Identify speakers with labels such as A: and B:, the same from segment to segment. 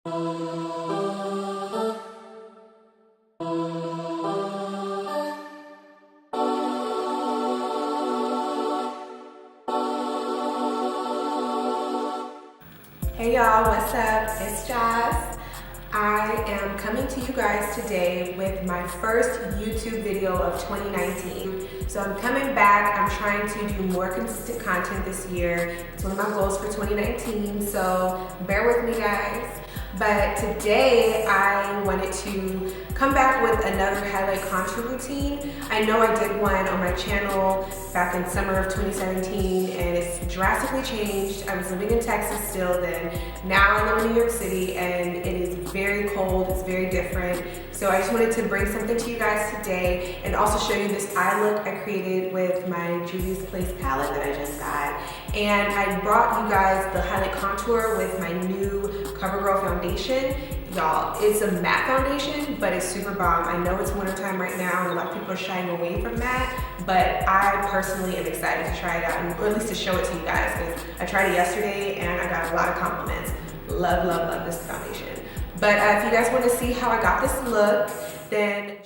A: Hey y'all, what's up? It's Jazz. I am coming to you guys today with my first YouTube video of 2019. So I'm coming back. I'm trying to do more consistent content this year. It's one of my goals for 2019, so bear with me, guys. But today I wanted to come back with another highlight contour routine. I know I did one on my channel back in summer of 2017 and it's drastically changed. I was living in Texas still then. Now I live in New York City and it is very cold, it's very different. So I just wanted to bring something to you guys today and also show you this eye look I created with my JUVIA'S palette that I just got. And I brought you guys the highlight contour with my new Covergirl foundation. Y'all, it's a matte foundation, but it's super bomb. I know it's wintertime right now and a lot of people are shying away from matte, but I personally am excited to try it out, or at least to show it to you guys, because I tried it yesterday and I got a lot of compliments. Love, love, love this foundation. But if you guys want to see how I got this look, then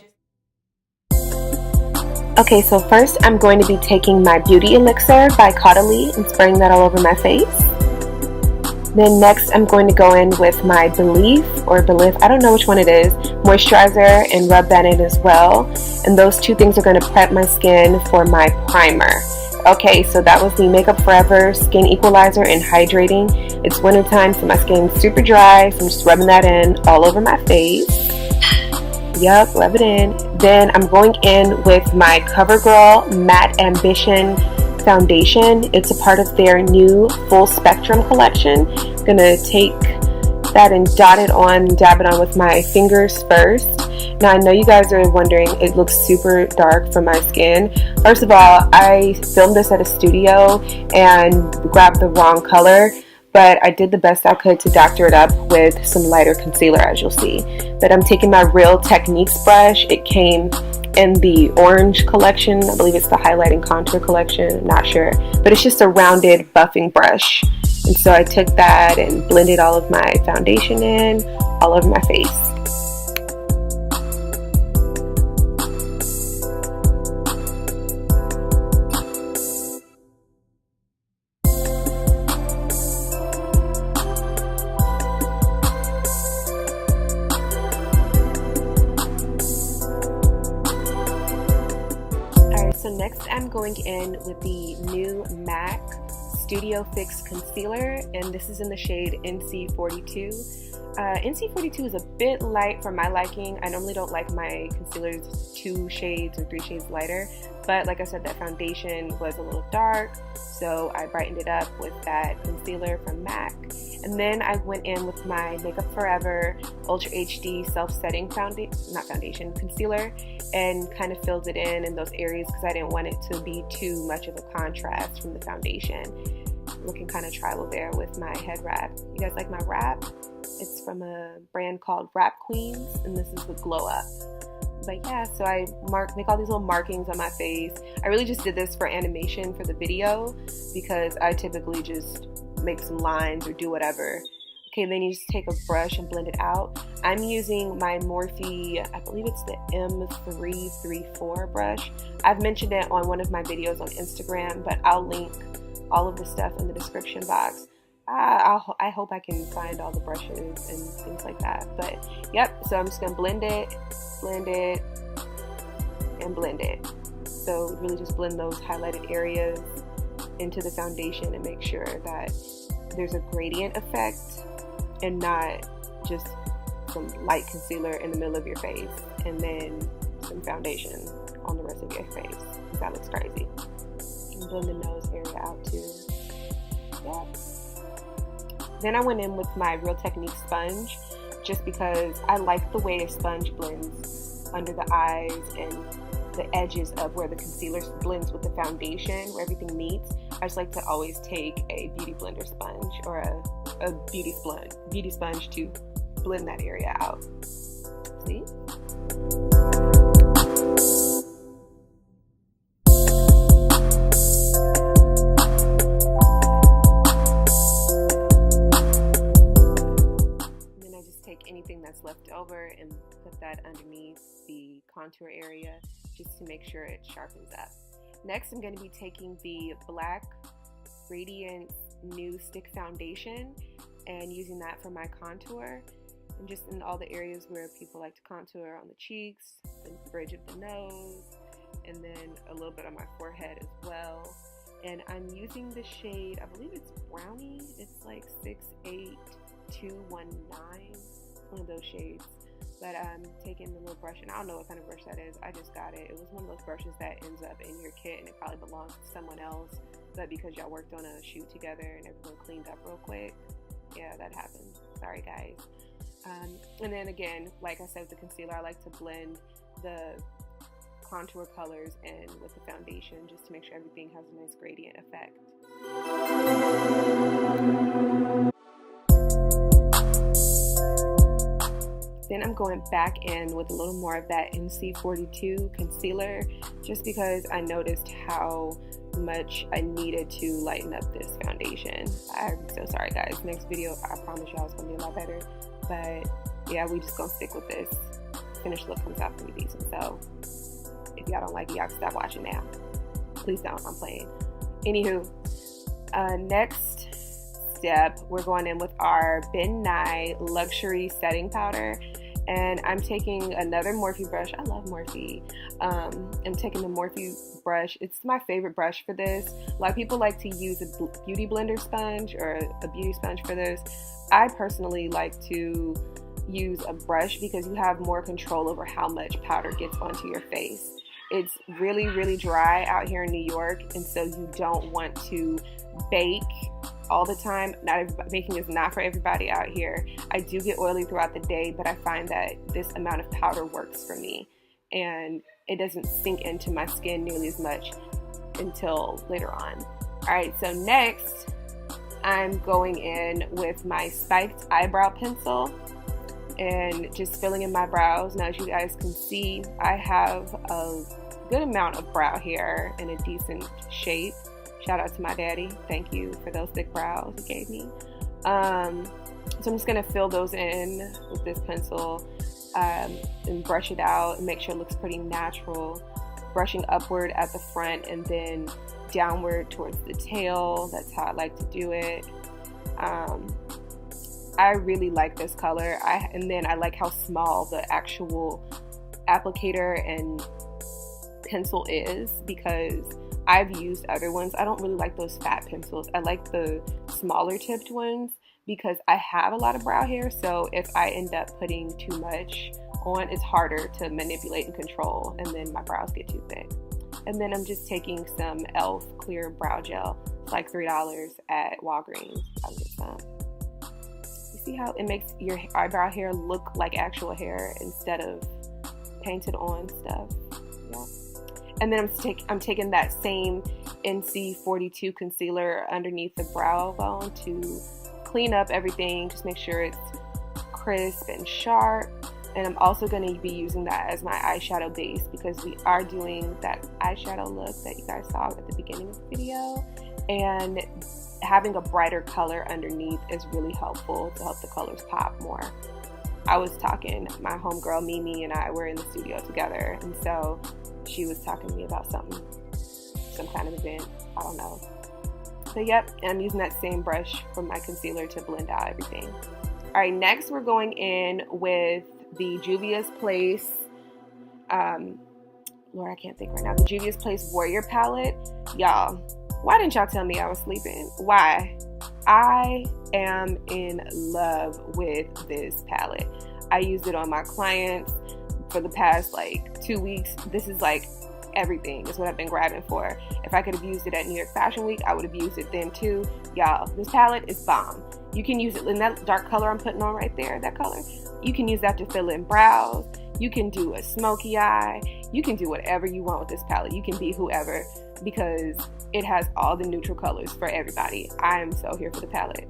B: Okay, so first I'm going to be taking my Beauty Elixir by Caudalie and spraying that all over my face. Then next I'm going to go in with my belif, I don't know which one it is, moisturizer, and rub that in as well. And those two things are going to prep my skin for my primer. Okay, so that was the Makeup Forever Skin Equalizer and Hydrating. It's wintertime, so my skin's super dry, so I'm just rubbing that in all over my face. Yup, rub it in. Then I'm going in with my Covergirl Matte Ambition foundation. It's a part of their new full spectrum collection. I'm gonna take that and dab it on with my fingers first. Now I know you guys are wondering, it looks super dark for my skin. First of all, I filmed this at a studio and grabbed the wrong color, but I did the best I could to doctor it up with some lighter concealer, as you'll see. But I'm taking my Real Techniques brush. It came in the orange collection. I believe it's the highlighting contour collection, I'm not sure. But it's just a rounded buffing brush. And so I took that and blended all of my foundation in, all over my face. So next I'm going in with the new MAC Studio Fix Concealer, and this is in the shade NC42. NC42 is a bit light for my liking. I normally don't like my concealers 2 shades or 3 shades lighter, but like I said, that foundation was a little dark, so I brightened it up with that concealer from MAC. And then I went in with my Makeup Forever Ultra HD Self-Setting concealer and kind of filled it in those areas because I didn't want it to be too much of a contrast from the foundation. Looking kind of tribal there with my head wrap. You guys like my wrap? It's from a brand called Wrap Queens, and this is the Glow Up. But yeah, so I make all these little markings on my face. I really just did this for animation for the video because I typically just make some lines or do whatever. Okay, then you just take a brush and blend it out. I'm using my Morphe, I believe it's the M334 brush. I've mentioned it on one of my videos on Instagram, but I'll link all of the stuff in the description box. I hope I can find all the brushes and things like that. But yep, so I'm just gonna blend it, and blend it. So really just blend those highlighted areas into the foundation and make sure that there's a gradient effect and not just some light concealer in the middle of your face and then some foundation on the rest of your face. That looks crazy. And blend the nose area out too. Yeah. Then I went in with my Real Techniques sponge just because I like the way a sponge blends under the eyes and the edges of where the concealer blends with the foundation, where everything meets. I just like to always take a beauty blender sponge or a beauty sponge to blend that area out. See? take anything that's left over and put that underneath the contour area just to make sure it sharpens up. Next, I'm going to be taking the black Radiance New Stick Foundation and using that for my contour, and just in all the areas where people like to contour, on the cheeks, the bridge of the nose, and then a little bit on my forehead as well. And I'm using the shade, I believe it's Brownie, it's like 68219, one of those shades. But I'm taking the little brush, and I don't know what kind of brush that is, I just got it. It was one of those brushes that ends up in your kit and it probably belongs to someone else, but because y'all worked on a shoot together and everyone cleaned up real quick, yeah, that happened. Sorry guys. And then again, like I said with the concealer, I like to blend the contour colors in with the foundation just to make sure everything has a nice gradient effect. Then I'm going back in with a little more of that NC42 concealer just because I noticed how much I needed to lighten up this foundation. I'm so sorry guys, next video I promise y'all it's gonna be a lot better, but yeah, we just gonna stick with this. Finished look comes out pretty decent, so if y'all don't like it, y'all can stop watching now. Please don't, I'm playing. Anywho, next step, we're going in with our Ben Nye Luxury Setting Powder, and I'm taking another Morphe brush. I love Morphe. I'm taking the Morphe brush. It's my favorite brush for this. A lot of people like to use a beauty blender sponge or a beauty sponge for this. I personally like to use a brush because you have more control over how much powder gets onto your face. It's really, really dry out here in New York, and so you don't want to bake all the time. Baking is not for everybody out here. I do get oily throughout the day, but I find that this amount of powder works for me, and it doesn't sink into my skin nearly as much until later on. Alright, so next I'm going in with my spiked eyebrow pencil and just filling in my brows. Now, as you guys can see, I have a good amount of brow hair in a decent shape. Shout out to my daddy. Thank you for those thick brows he gave me. So I'm just going to fill those in with this pencil and brush it out and make sure it looks pretty natural. Brushing upward at the front and then downward towards the tail. That's how I like to do it. I really like this color. And then I like how small the actual applicator and pencil is, because I've used other ones. I don't really like those fat pencils. I like the smaller tipped ones because I have a lot of brow hair, so if I end up putting too much on, it's harder to manipulate and control, and then my brows get too thick. And then I'm just taking some e.l.f. clear brow gel. It's like $3 at Walgreens. I'll get some. You see how it makes your eyebrow hair look like actual hair instead of painted on stuff? Yeah. And then I'm taking that same NC42 concealer underneath the brow bone to clean up everything, just make sure it's crisp and sharp. And I'm also going to be using that as my eyeshadow base because we are doing that eyeshadow look that you guys saw at the beginning of the video. And having a brighter color underneath is really helpful to help the colors pop more. I was talking, my homegirl Mimi and I were in the studio together, and so she was talking to me about something, some kind of event, I don't know. But yep, and I'm using that same brush for my concealer to blend out everything. Alright, next we're going in with the JUVIA'S Place, Lord, I can't think right now, the JUVIA'S Place Warrior Palette. Y'all, why didn't y'all tell me I was sleeping? Why? I am in love with this palette. I used it on my clients for the past like 2 weeks. This is like everything is what I've been grabbing for. If I could have used it at New York Fashion Week, I would have used it then too. Y'all, this palette is bomb. You can use it in that dark color I'm putting on right there, that color. You can use that to fill in brows. You can do a smoky eye. You can do whatever you want with this palette. You can be whoever because it has all the neutral colors for everybody. I am so here for the palette.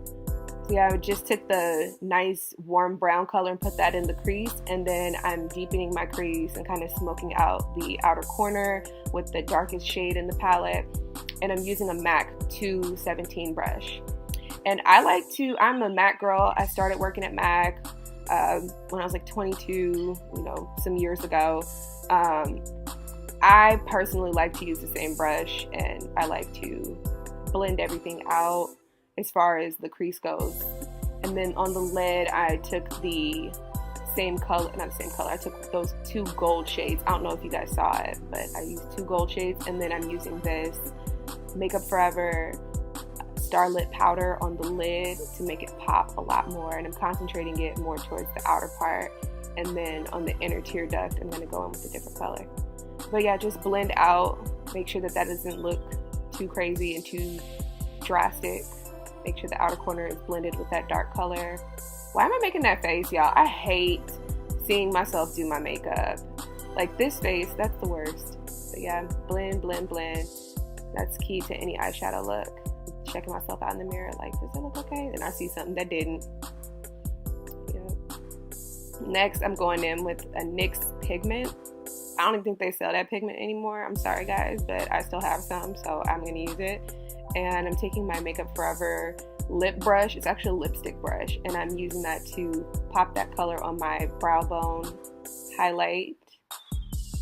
B: So yeah, I just took the nice warm brown color and put that in the crease, and then I'm deepening my crease and kind of smoking out the outer corner with the darkest shade in the palette. And I'm using a MAC 217 brush. And I'm a MAC girl. I started working at MAC when I was like 22, you know, some years ago. I personally like to use the same brush, and I like to blend everything out as far as the crease goes. And then on the lid, I took the same color, not the same color, I took those 2 gold shades. I don't know if you guys saw it, but I used 2 gold shades, and then I'm using this Makeup Forever Starlit powder on the lid to make it pop a lot more, and I'm concentrating it more towards the outer part, and then on the inner tear duct I'm going to go in with a different color. But yeah, just blend out, make sure that doesn't look too crazy and too drastic. Make sure the outer corner is blended with that dark color. Why am I making that face, y'all? I hate seeing myself do my makeup. Like this face, that's the worst. But yeah, blend, blend, blend. That's key to any eyeshadow look. Checking myself out in the mirror, like, does it look okay? Then I see something that didn't. Yeah. Next, I'm going in with a NYX pigment. I don't even think they sell that pigment anymore. I'm sorry, guys, but I still have some, so I'm gonna use it. And I'm taking my Makeup Forever lip brush. It's actually a lipstick brush, and I'm using that to pop that color on my brow bone highlight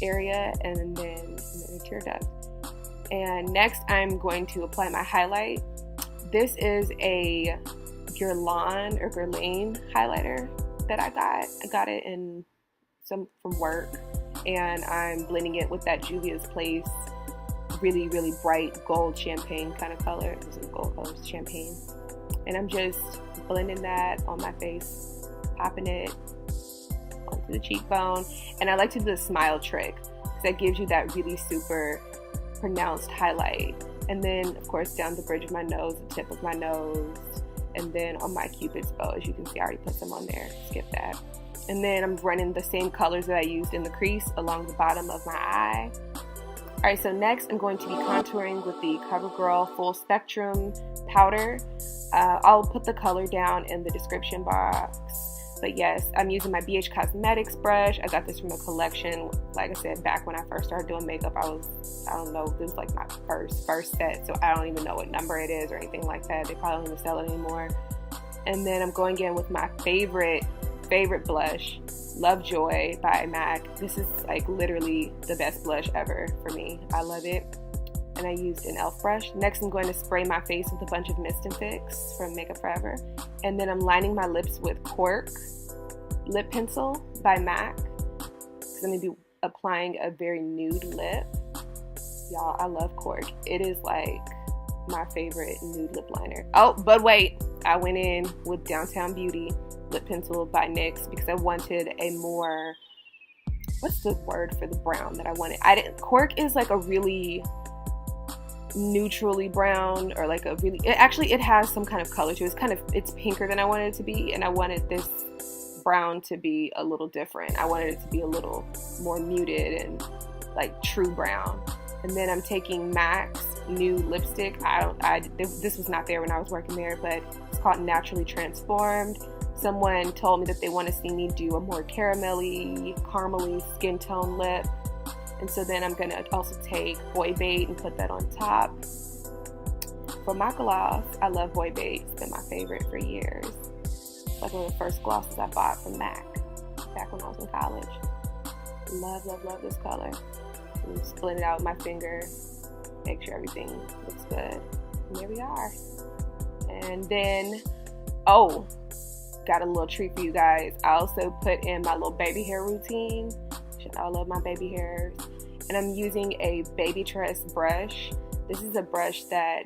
B: area, and then in the tear duct. And next, I'm going to apply my highlight. This is a Guerlain highlighter that I got. I got it from work, and I'm blending it with that JUVIA'S Place really, really bright gold champagne kind of color. It's a gold color, champagne. And I'm just blending that on my face, popping it onto the cheekbone. And I like to do the smile trick, because that gives you that really super pronounced highlight. And then, of course, down the bridge of my nose, the tip of my nose, and then on my Cupid's bow. As you can see, I already put some on there. Skip that. And then I'm running the same colors that I used in the crease along the bottom of my eye. Alright, so next I'm going to be contouring with the Covergirl Full Spectrum powder. I'll put the color down in the description box. But yes, I'm using my BH Cosmetics brush. I got this from a collection. Like I said, back when I first started doing makeup, I don't know, this was like my first set, so I don't even know what number it is or anything like that. They probably don't even sell it anymore. And then I'm going in with my favorite blush, Lovejoy by MAC. This is like literally the best blush ever for me. I love it. And I used an e.l.f. brush. Next, I'm going to spray my face with a bunch of Mist and Fix from Makeup Forever. And then I'm lining my lips with CORK lip pencil by MAC, because I'm going to be applying a very nude lip. Y'all, I love CORK. It is like my favorite nude lip liner. Oh, but wait, I went in with Downtown Beauty lip pencil by NYX because I wanted a more, what's the word for the brown that I wanted? CORK is like a really neutrally brown, or like a really, it has some kind of color to it. It's pinker than I wanted it to be, and I wanted this brown to be a little different. I wanted it to be a little more muted and like true brown. And then I'm taking MAC's new lipstick. This was not there when I was working there, but it's called Naturally Transformed. Someone told me that they want to see me do a more caramely skin tone lip. And so then I'm going to also take Boy Bait and put that on top. For my gloss, I love Boy Bait. It's been my favorite for years. It's like one of the first glosses I bought from MAC back when I was in college. Love, love, love this color. And just blend it out with my finger. Make sure everything looks good. And there we are. And then, oh, got a little treat for you guys. I also put in my little baby hair routine. I love my baby hairs. And I'm using a baby tress brush. This is a brush that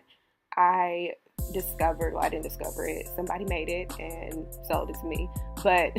B: I discovered. Well, I didn't discover it. Somebody made it and sold it to me. But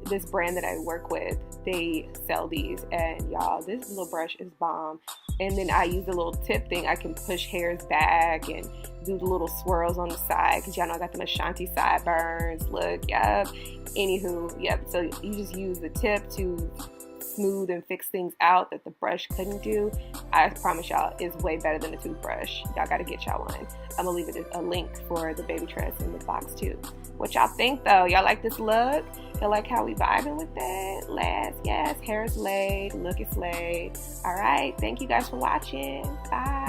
B: this brand that I work with, they sell these, and y'all, this little brush is bomb. And then I use a little tip thing. I can push hairs back and do the little swirls on the side, because y'all know I got them Ashanti sideburns. Look, yep. Anywho, yep. So you just use the tip to smooth and fix things out that the brush couldn't do. I promise y'all, it's way better than a toothbrush. Y'all gotta get y'all one. I'm gonna leave it a link for the baby tress in the box too. What y'all think though? Y'all like this look? Y'all like how we vibing with it? Yes, hair is laid, look is laid. All right, thank you guys for watching. Bye.